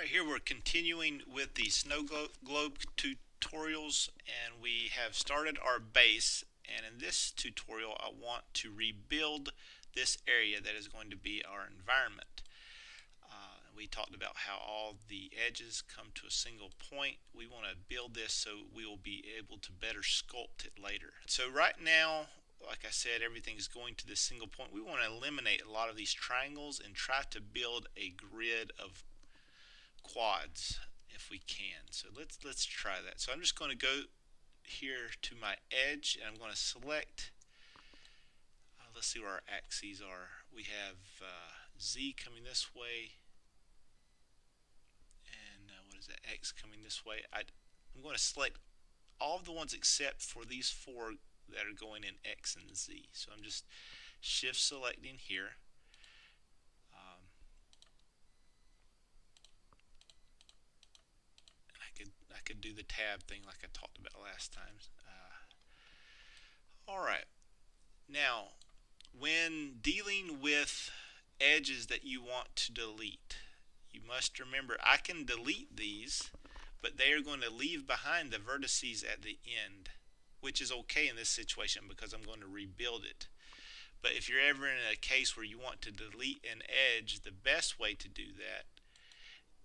Alright, here we're continuing with the snow globe tutorials, and we have started our base. And in this tutorial I want to rebuild this area that is going to be our environment. We talked about how all the edges come to a single point. We want to build this so we will be able to better sculpt it later. So right now, like I said, everything's going to this single point. We want to eliminate a lot of these triangles and try to build a grid of quads if we can. So let's try that. So I'm just going to go here to my edge, and I'm going to select, let's see where our axes are. We have Z coming this way, and what is that, X coming this way. I'm going to select all of the ones except for these four that are going in X and Z. So I'm just shift selecting here. I could do the tab thing like I talked about last time. Alright, now when dealing with edges that you want to delete, you must remember I can delete these, but they are going to leave behind the vertices at the end, which is okay in this situation because I'm going to rebuild it. But if you're ever in a case where you want to delete an edge, the best way to do that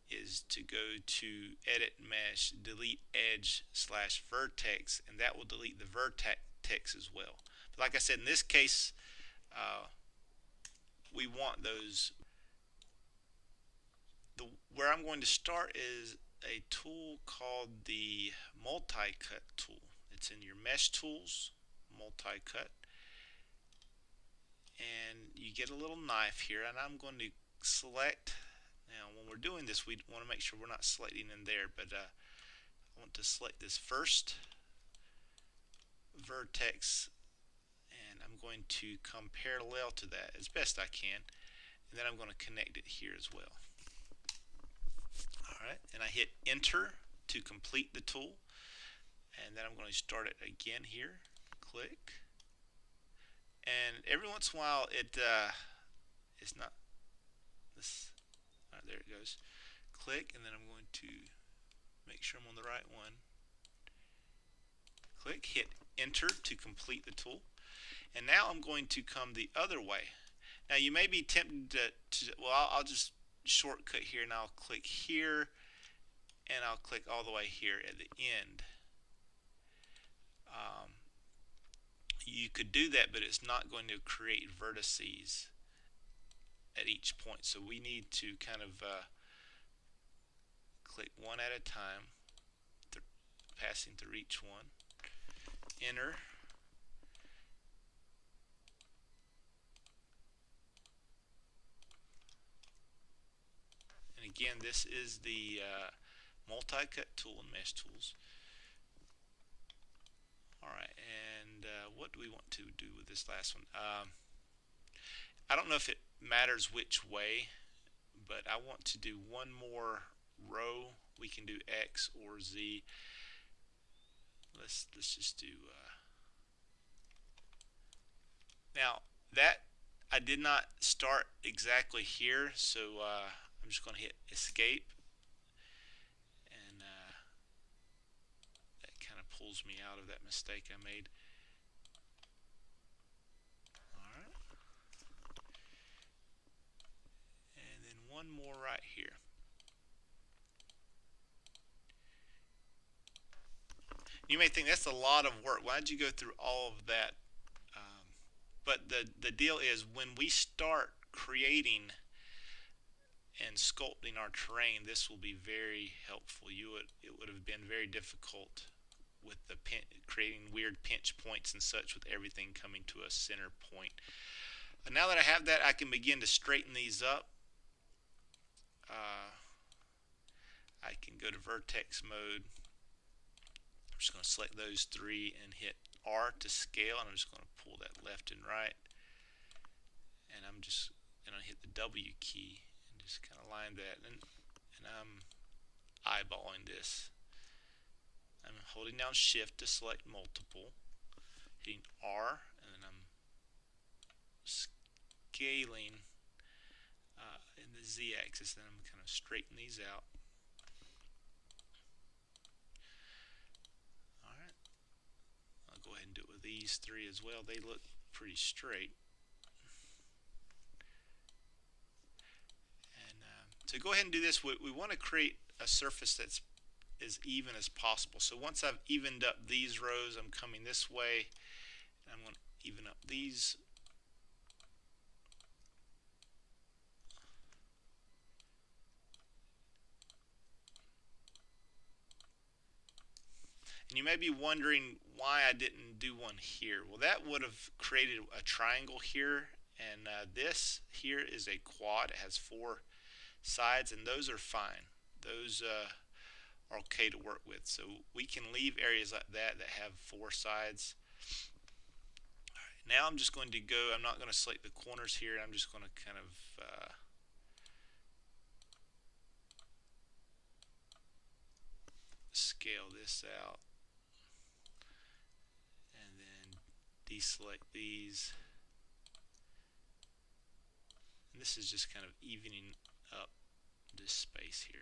is to go to edit mesh, delete edge / vertex, and that will delete the vertex as well. But like I said, in this case, we want those. Where I'm going to start is a tool called the multi-cut tool. It's in your mesh tools, multi-cut, and you get a little knife here, and I'm going to select. Now when we're doing this, we want to make sure we're not selecting in there, but I want to select this first vertex, and I'm going to come parallel to that as best I can, and then I'm going to connect it here as well. Alright, and I hit enter to complete the tool, and then I'm going to start it again here, click, and every once in a while it's not this. Alright, there it goes. Click, and then I'm going to make sure I'm on the right one. Click, hit enter to complete the tool, and now I'm going to come the other way. Now you may be tempted to well, I'll just shortcut here, and I'll click here, and I'll click all the way here at the end. You could do that, but it's not going to create vertices at each point. So we need to kind of click one at a time, passing through each one. Enter. And again, this is the multi-cut tool in Mesh Tools. Alright, and what do we want to do with this last one? I don't know if it matters which way, but I want to do one more row. We can do X or Z. Let's just do now that I did not start exactly here, so I'm just going to hit escape, and that kind of pulls me out of that mistake I made. Alright, and then one more right here. You may think that's a lot of work. Why did you go through all of that? But the deal is, when we start creating and sculpting our terrain, this will be very helpful. It would have been very difficult with the creating weird pinch points and such, with everything coming to a center point. And now that I have that, I can begin to straighten these up. I can go to vertex mode. I'm just going to select those three and hit R to scale, and I'm just going to pull that left and right, and I'm just going to hit the W key and just kind of line that, and I'm eyeballing this. I'm holding down shift to select multiple, hitting R, and then I'm scaling in the Z axis, and I'm kind of straightening these out. go ahead and do it with these three as well. They look pretty straight. And to go ahead and do this, we want to create a surface that's as even as possible. So once I've evened up these rows, I'm coming this way, and I'm going to even up these. And you may be wondering why I didn't do one here. Well, that would have created a triangle here, and this here is a quad. It has 4 sides, and those are fine. Those are okay to work with. So we can leave areas like that that have 4 sides. All right, now I'm just going to go, I'm not going to select the corners here. I'm just going to kind of scale this out. And then deselect these. And this is just kind of evening up this space here.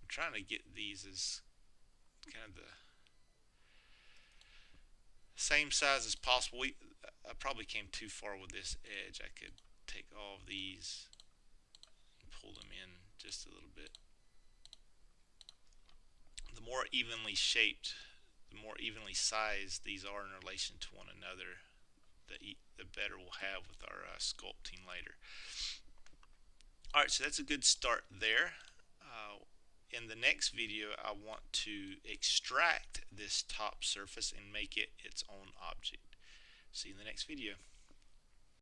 I'm trying to get these as kind of the same size as possible. I probably came too far with this edge. I could take all of these and pull them in just a little bit. The more evenly shaped, the more evenly sized these are in relation to one another, the better we'll have with our sculpting later. Alright, so that's a good start there. In the next video, I want to extract this top surface and make it its own object. See you in the next video.